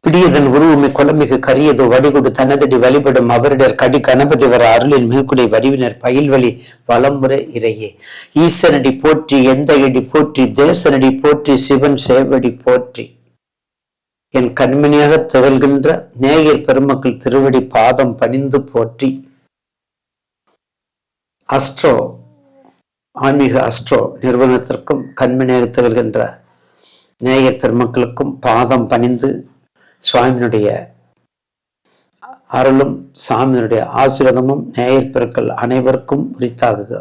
பிடியதன் உருவமை கொலமிகு கரியது வடிகுடு தனதடி வழிபடும் அவரிடர் கடி கணபதி வர அருளின் மேற்குடை வடிவினர் பயில்வழி வலம்புற இறையே. ஈசனடி போற்றி, எந்தையடி போற்றி, தேசனடி போற்றி, சிவன் சேவடி போற்றி. என் கண்மணியாக திகழ்கின்ற நேயர் பெருமக்கள் திருவடி பாதம் பணிந்து போற்றி. அஸ்ட்ரோ ஆன்மீக அஸ்ட்ரோ நிறுவனத்திற்கும் கண்மணியாக திகழ்கின்ற நேயர் பெருமக்களுக்கும் பாதம் பணிந்து சுவாமியினுடைய அருளும் சாமியினுடைய ஆசீர்வாதமும் நேயர் பெருக்கள் அனைவருக்கும் உரித்தாகுக.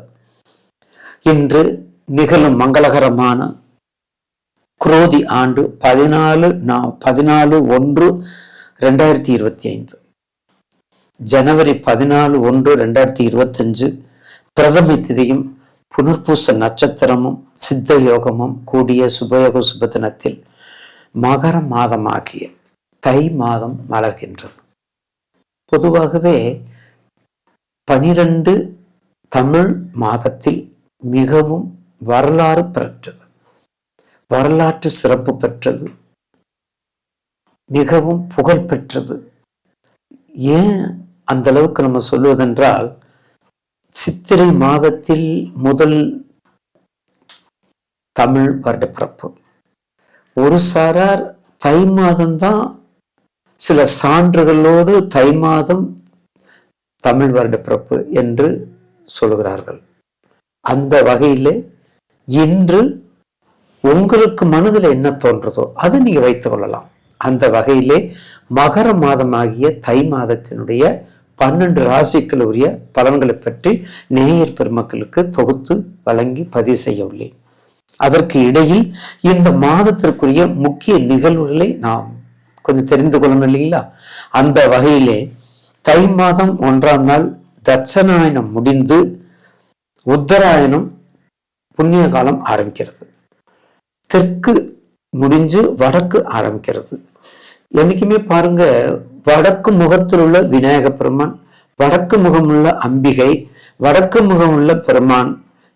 இன்று நிகழும் மங்களகரமான குரோதி ஆண்டு 14/1/2025 ஜனவரி 14/1/2025 பிரதம திதியும் புனர்பூச நட்சத்திரமும் சித்த யோகமும் கூடிய சுபயோக சுபதினத்தில் மகர மாதமாகிய தை மாதம் மலர்கின்றது. பொதுவாகவே 12 தமிழ் மாதத்தில் மிகவும் வரலாறு பெற்றது, வரலாற்று சிறப்பு பெற்றது, மிகவும் புகழ் பெற்றது. ஏன் அந்த அளவுக்கு நம்ம சொல்வதென்றால், சித்திரை மாதத்தில் முதல் தமிழ் வருட பிறப்பு. ஒரு சாரார் தை மாதம்தான் சில சான்றுகளோடு தை மாதம் தமிழ் வருட பிறப்பு என்று சொல்கிறார்கள். அந்த வகையில் இன்று உங்களுக்கு மனதில் என்ன தோன்றதோ அதை நீங்க வைத்துக் கொள்ளலாம். அந்த வகையிலே மகர மாதமாகிய தை மாதத்தினுடைய 12 ராசிகள் உரிய பலன்களை பற்றி நேயர் பெருமக்களுக்கு தொகுத்து வழங்கி பதிவு செய்ய உள்ளேன். அதற்கு இடையில் இந்த மாதத்திற்குரிய முக்கிய நிகழ்வுகளை நாம் கொஞ்சம் தெரிந்து கொள்ளணும் இல்லைங்களா? அந்த வகையிலே தை மாதம் 1ஆம் நாள் தட்சநாயனம் முடிந்து உத்தராயணம் புண்ணிய காலம் ஆரம்பிக்கிறது. தெற்கு முடிஞ்சு வடக்கு ஆரம்பிக்கிறது. என்னைக்குமே பாருங்க, வடக்கு முகத்தில் உள்ள விநாயக பெருமான், வடக்கு முகமுள்ள அம்பிகை, வடக்கு முகமுள்ள பெருமான்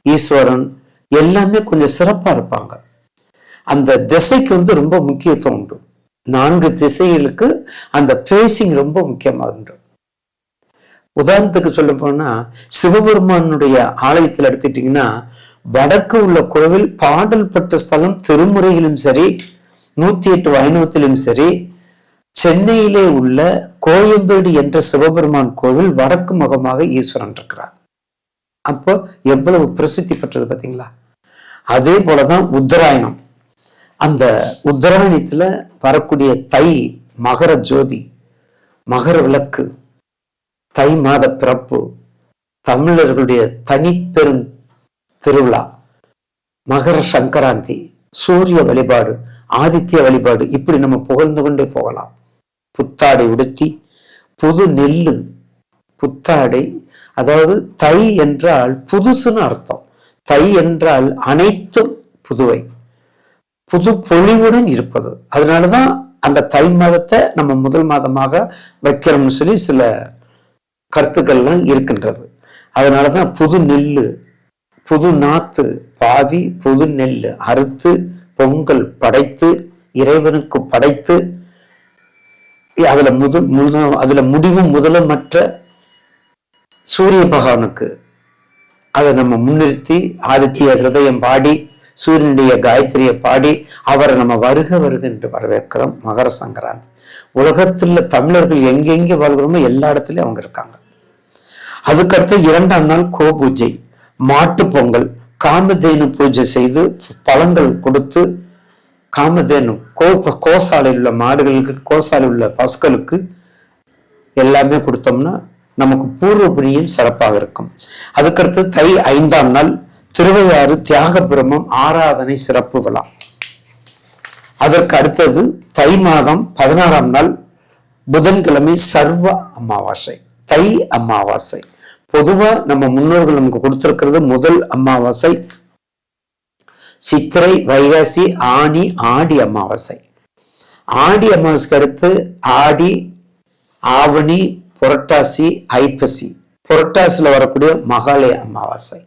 ஈஸ்வரன் எல்லாமே கொஞ்சம் சிறப்பா இருப்பாங்க. அந்த திசைக்கு ரொம்ப முக்கியத்துவம் உண்டு. 4 திசைகளுக்கு அந்த பேசிங் ரொம்ப முக்கியமாக உண்டு. உதாரணத்துக்கு சொல்ல போனா, சிவபெருமானுடைய ஆலயத்தில் எடுத்துட்டீங்கன்னா, வடக்கு உள்ள கோவில் பாடல் பெற்ற ஸ்தலம் திருமுறையிலும் சரி, 108 வைணவத்திலும் சரி, சென்னையிலே உள்ள கோயம்பேடு என்ற சிவபெருமான் கோவில் வடக்கு முகமாக ஈஸ்வரன் இருக்கிறார். அப்போ எவ்வளவு பிரசித்தி பெற்றது பார்த்தீங்களா? அதே போலதான் உத்தராயணம். அந்த உத்தராயணத்துல வரக்கூடிய தை மகர ஜோதி, மகர விளக்கு, தை மாத பிறப்பு, தமிழர்களுடைய தனிப்பெரும் திருவிழா, மகர சங்கராந்தி, சூரிய வழிபாடு, ஆதித்ய வழிபாடு, இப்படி நம்ம புகழ்ந்து கொண்டே போகலாம். புத்தாடை உடுத்தி, புது நெல்லு, புத்தாடை, அதாவது தை என்றால் புதுசுன்னு அர்த்தம். தை என்றால் அனைத்தும் புதுவை, புது பொலிவுடன் இருப்பது. அதனாலதான் அந்த தை மாதத்தை நம்ம முதல் மாதமாக வைக்கிறோம்னு சொல்லி சில கருத்துக்கள்லாம் இருக்கின்றது. அதனாலதான் புது நெல்லு, புது நாத்து பாவி, புது நெல்லு அறுத்து பொங்கல் படைத்து இறைவனுக்கு படைத்து, அதுல முடிவும் முதலமற்ற சூரிய பகவானுக்கு அதை நம்ம முன்னிறுத்தி ஆதித்ய ஹிருதயம் பாடி, சூரியனுடைய காயத்ரியை பாடி அவரை நம்ம வருக வருக என்று வரவேற்கிறோம். மகர சங்கராந்தி. உலகத்துல தமிழர்கள் எங்கெங்கே வாழ்கிறோமோ எல்லா இடத்துலயும் அவங்க இருக்காங்க. அதுக்கடுத்து 2ஆம் நாள் கோ பூஜை, மாட்டு பொங்கல், காமதேனு பூஜை செய்து பழங்கள் கொடுத்து, காமதேனு கோசாலையில் உள்ள மாடுகளுக்கு, கோசாலையில் உள்ள பசுக்களுக்கு எல்லாமே கொடுத்தோம்னா நமக்கு பூர்வ புண்ணியம் சிறப்பாக இருக்கும். அதுக்கடுத்து தை 5ஆம் நாள் திருவையாறு தியாக பிரம்மம் ஆராதனை சிறப்பு விழா. அதற்கு அடுத்தது தை மாதம் 16ஆம் நாள் புதன்கிழமை சர்வ அமாவாசை, தை அமாவாசை. பொதுவா நம்ம முன்னோர்கள் நமக்கு கொடுத்திருக்கிறது முதல் அமாவாசை சித்திரை, வைகாசி, ஆனி, ஆடி அமாவாசை. ஆடி அமாவாசைக்கு அடுத்து ஆடி, ஆவணி, புரட்டாசி, ஐப்பசி. புரட்டாசியில வரக்கூடிய மகாலய அமாவாசை.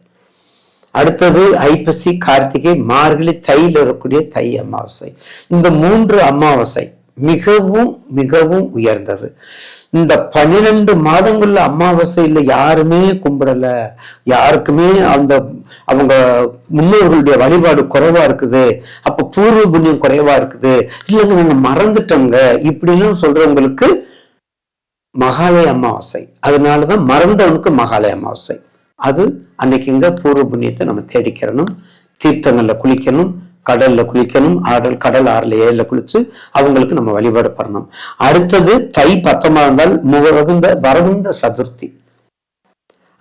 அடுத்தது ஐப்பசி, கார்த்திகை, மார்கழி, தையில் வரக்கூடிய தை அமாவாசை. இந்த 3 அமாவாசை மிகவும் மிகவும் உயர்ந்தது. இந்த 12 மாதங்கள்ல அமாவாசையில யாருமே கும்பிடல, யாருக்குமே அவங்க முன்னோர்களுடைய வழிபாடு குறைவா இருக்குது, அப்ப பூர்வ புண்ணியம் குறைவா இருக்குது, இல்லைங்க நாங்க மறந்துட்டோங்க இப்படிலாம் சொல்றவங்களுக்கு மகாலய அமாவாசை. அதனாலதான் மறந்தவனுக்கு மகாலய அமாவாசை. அது அன்னைக்குங்க பூர்வ புண்ணியத்தை நம்ம தேடிக்கிறணும். தீர்த்தங்கள்ல குளிக்கணும், கடல்ல குளிக்கணும், கடல் 6ல 7ல குளிச்சு அவங்களுக்கு நம்ம வழிபாடு பண்ணணும். அடுத்தது தை 19 வரகுந்த சதுர்த்தி.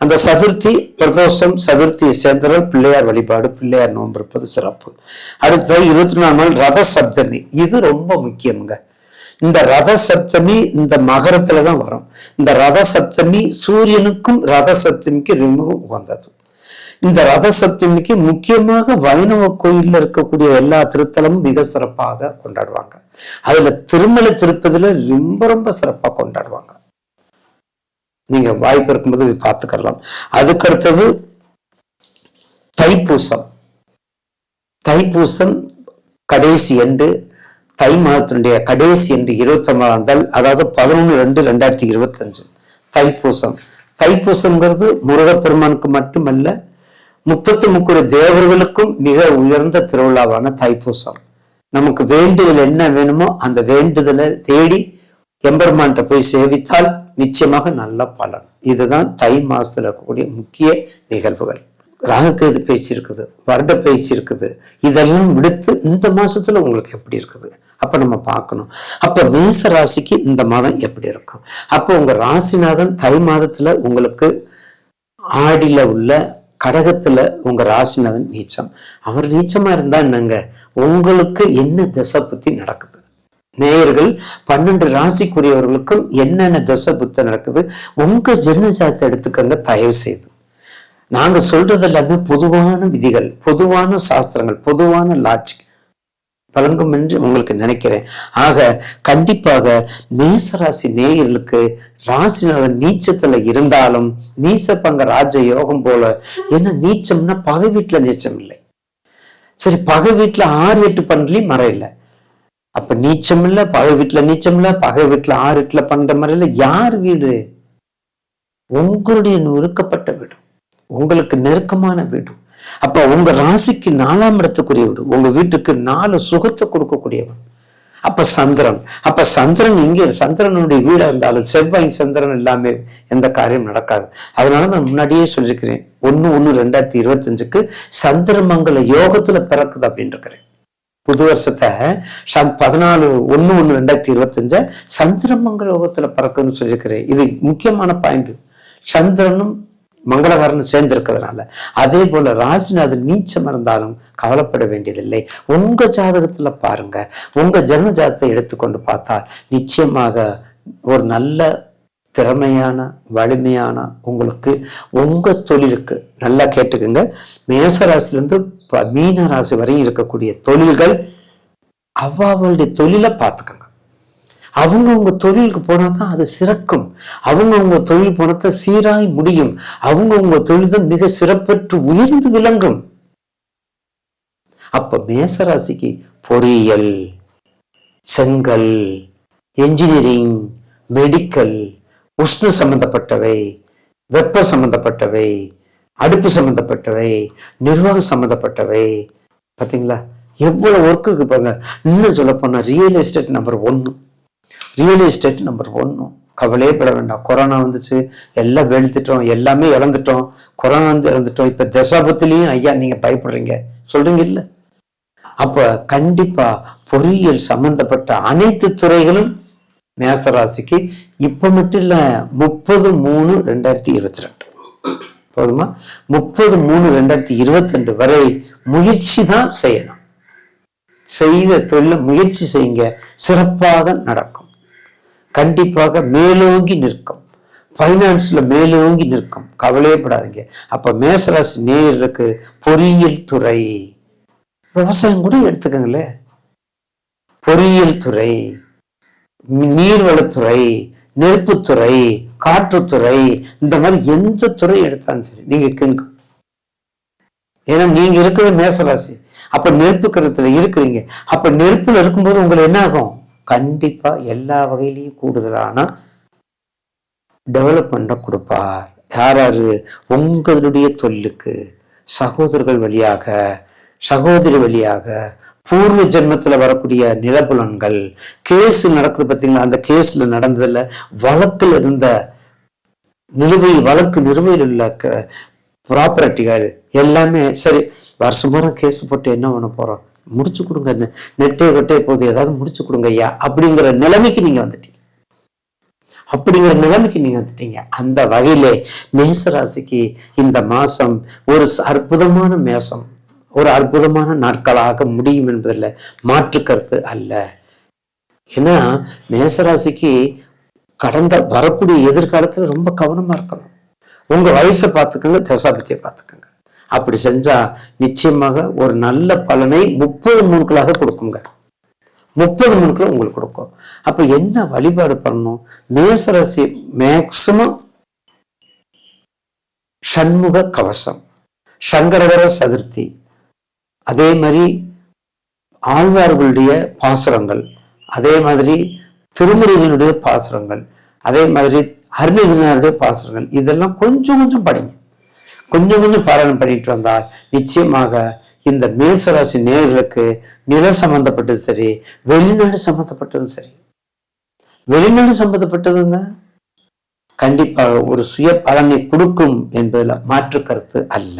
அந்த சதுர்த்தி பிரதோஷம் சதுர்த்தியை சேர்ந்தவர்கள் பிள்ளையார் வழிபாடு, பிள்ளையார் நோன்பு இருப்பது சிறப்பு. அடுத்தது 24 நாள் ரத சப்தமி. இது ரொம்ப முக்கியம்ங்க. இந்த ரத சப்தமி இந்த மகரத்துலதான் வரும். இந்த ரத சப்தமி சூரியனுக்கும் ரத சப்தமிக்கு ரொம்ப உகந்தது. இந்த ரத சப்தமிக்கு முக்கியமாக வைணவ கோயில்ல இருக்கக்கூடிய எல்லா திருத்தலமும் மிக சிறப்பாக கொண்டாடுவாங்க. அதுல திருமலை திருப்பதில ரொம்ப ரொம்ப சிறப்பா கொண்டாடுவாங்க. நீங்க வாய்ப்பு இருக்கும்போது பார்த்துக்கலாம். அதுக்கடுத்தது தைப்பூசம். தைப்பூசம் கடைசி எண்டு, தை மாதத்தினுடைய கடைசி என்று 29ஆம் நாள், அதாவது 11/2/2025 தைப்பூசம். தைப்பூசம்ங்கிறது முருகப்பெருமானுக்கு மட்டுமல்ல, 33 தேவர்களுக்கும் மிக உயர்ந்த திருவிழாவான தைப்பூசம். நமக்கு வேண்டுதல் என்ன வேணுமோ அந்த வேண்டுதலை தேடி எம்பெருமான்கிட்ட போய் சேவித்தால் நிச்சயமாக நல்ல பலன். இதுதான் தை மாசத்துல இருக்கக்கூடிய முக்கிய நிகழ்வுகள். ராகுகேது பயிற்சி இருக்குது, வருட பயிற்சி இருக்குது. இதெல்லாம் விடுத்து இந்த மாசத்துல உங்களுக்கு எப்படி இருக்குது அப்ப நம்ம பார்க்கணும். அப்ப மேச ராசிக்கு இந்த மாதம் எப்படி இருக்கும்? அப்போ உங்க ராசிநாதன் தை மாதத்துல உங்களுக்கு ஆடியில உள்ள கடகத்துல உங்க ராசிநாதன் நீச்சம். அவர் நீச்சமா இருந்தா என்னங்க, உங்களுக்கு என்ன திசை புத்தி நடக்குது? நேயர்கள் 12 ராசிக்குரியவர்களுக்கும் என்னென்ன திசை புத்தி நடக்குது உங்க ஜென்ம ஜாதகத்தை எடுத்துக்கங்க தயவு செய்து. நாங்க சொல்றது எல்லாமே பொதுவான விதிகள், பொதுவான சாஸ்திரங்கள், பொதுவான லாஜிக் வழங்கும் என்று உங்களுக்கு நினைக்கிறேன். ஆக கண்டிப்பாக மேசராசி நேயர்களுக்கு ராசிநாதன் நீச்சத்துல இருந்தாலும் நீசப்பங்க ராஜ யோகம் போல. என்ன நீச்சம்னா பகை வீட்டுல நீச்சம் இல்லை. சரி, பகை வீட்டுல 6, 8 பன்னெண்டுலயும் மரம் இல்லை. அப்ப நீச்சம் இல்ல, பகை வீட்டுல நீச்சம் இல்ல, பகை வீட்டுல 6, 8 பண்ற மாதிரி இல்ல. யார் வீடு? உங்களுடைய நொறுக்கப்பட்ட வீடு, உங்களுக்கு நெருக்கமான வீடு. அப்ப உங்க ராசிக்கு 4ஆம் இடத்துக்குரிய வீடு, உங்க வீட்டுக்கு 4 சுகத்தை கொடுக்கக்கூடியவன். அப்ப சந்திரன், அப்ப சந்திரன் இங்கே சந்திரனுடைய வீடா இருந்தாலும் செவ்வாய் சந்திரன் எல்லாமே எந்த காரியம் நடக்காது. அதனால நான் முன்னாடியே சொல்லியிருக்கிறேன், 1/1/2025 சந்திரமங்கல யோகத்துல பிறக்குது அப்படின்னு இருக்கிறேன். புது வருஷத்தை 14/1/2025 சந்திரமங்கல யோகத்துல பிறக்குன்னு சொல்லியிருக்கிறேன். இது முக்கியமான பாயிண்ட். சந்திரனும் மங்களகாரனும் சேர்ந்து இருக்கிறதுனால. அதே போல ராசிநாதன் நீச்சம் இருந்தாலும் கவலைப்பட வேண்டியதில்லை. உங்க ஜாதகத்துல பாருங்க, உங்க ஜன்ம ஜாதகத்தை எடுத்துக்கொண்டு பார்த்தால் நிச்சயமாக ஒரு நல்ல திறமையான வலிமையான உங்களுக்கு உங்க தொழிலுக்கு, நல்லா கேட்டுக்குங்க, மேசராசிலிருந்து மீன ராசி வரையும் இருக்கக்கூடிய தொழில்கள் அவளுடைய தொழிலை பார்த்துக்கங்க. அவங்கவுங்க தொழிலுக்கு போனாதான் அது சிறக்கும். அவங்கவுங்க தொழில் போனாதான் சீராய் முடியும். அவங்கவுங்க தொழில் தான் மிக சிறப்பற்று உயர்ந்து விளங்கும். அப்ப மேசராசிக்கு பொறியியல், செங்கல், என்ஜினியரிங், மெடிக்கல், உஷ்ண சம்பந்தப்பட்டவை, வெப்ப சம்பந்தப்பட்டவை, அடுப்பு சம்பந்தப்பட்டவை, நிர்வாகம் சம்பந்தப்பட்டவை, பார்த்தீங்களா எவ்வளவு ஒர்க் இருக்கு பாருங்க. இன்னும் சொல்ல போனா real estate number 1, real estate number 1. கவலையே பட வேண்டாம். கொரோனா வந்துச்சு, எல்லாம் வெளுத்துட்டோம், எல்லாமே இழந்துட்டோம். கொரோனா வந்து இழந்துட்டோம். இப்ப தசாபத்திலையும் ஐயா நீங்க பயப்படுறீங்க சொல்றீங்க இல்ல? அப்ப கண்டிப்பா பொறியியல் சம்பந்தப்பட்ட அனைத்து துறைகளும் மேசராசிக்கு இப்ப மட்டும் இல்ல 30/3/2022 போதுமா? 30/3/2022 வரை முயற்சி தான் செய்யணும். செய்த தொழில முயற்சி செய்யுங்க, சிறப்பாக நடக்கும். கண்டிப்பாக மேலோங்கி நிற்கும். பைனான்ஸ்ல மேலோங்கி நிற்கும். கவலையப்படாதீங்க. அப்ப மேசராசி நேயர்களுக்கு பொறியியல் துறை, விவசாயம் கூட எடுத்துக்கங்களேன், பொறியியல் துறை, நீர்வளத்துறை, நெருப்புத்துறை, காற்றுத்துறை, இந்த மாதிரி எந்த துறை எடுத்தாலும் சரி நீங்க கேட்கும். ஏன்னா நீங்க இருக்கிறது மேசராசி. அப்ப நெருப்பு கருத்துல இருக்கிறீங்க. அப்ப நெருப்புல இருக்கும்போது உங்களுக்கு என்ன ஆகும்? கண்டிப்பா எல்லா வகையிலையும் கூடுதலான டெவலப்மெண்ட்டை கொடுப்பார். யாராரு? உங்களுடைய தொல்லுக்கு சகோதரர்கள் வழியாக, சகோதரி வழியாக, பூர்வ ஜென்மத்துல வரக்கூடிய நிலபுலன்கள், கேஸ் நடக்குது பார்த்தீங்களா, அந்த கேஸ்ல நடந்ததுல வழக்கில் இருந்த வழக்கு நிலுவையில் உள்ள ப்ராப்பர்ட்டிகள் எல்லாமே சரி, வருஷம் பூரா கேஸ் போட்டு என்ன பண்ண போறோம், முடிச்சு கொடுங்க, நெட்டே கட்டே போது ஏதாவது முடிச்சு கொடுங்க ஐயா அப்படிங்கிற நிலைமைக்கு நீங்க வந்துட்டீங்க. அந்த வகையிலே மேசராசிக்கு இந்த மாசம் ஒரு அற்புதமான மேசம், ஒரு அற்புதமான நாட்களாக முடியும் என்பதில் மாற்று கருத்து அல்ல. ஏன்னா மேசராசிக்கு கடந்த வரக்கூடிய எதிர்காலத்துல ரொம்ப கவனமா இருக்கணும். உங்க வயசை பார்த்துக்கோங்க, தசாபத்தியை பார்த்துக்கோங்க. அப்படி செஞ்சா நிச்சயமாக ஒரு நல்ல பலனை 30 மூணுக்களாக கொடுக்குங்க. 30 மூணுக்கள் உங்களுக்கு கொடுக்கும். அப்ப என்ன வழிபாடு பண்ணணும்? மேசராசி மேக்சிமம் சண்முக கவசம், சங்கடகர சதுர்த்தி, அதே மாதிரி ஆழ்வார்களுடைய பாசுரங்கள், அதே மாதிரி திருமுறைகளுடைய பாசுரங்கள், அதே மாதிரி அருணகிரிநாதருடைய பாசுரங்கள், இதெல்லாம் கொஞ்சம் கொஞ்சம் படிங்க. கொஞ்சம் கொஞ்சம் பாராயணம் பண்ணிட்டு வந்தால் நிச்சயமாக இந்த மேசராசி நேயர்களுக்கு நில சம்பந்தப்பட்டது சரி, வெளிநாடு சம்பந்தப்பட்டதும் சரி, வெளிநாடு சம்பந்தப்பட்டதுங்க கண்டிப்பாக ஒரு சுய பலனை கொடுக்கும் என்பதில் மாற்று கருத்து அல்ல.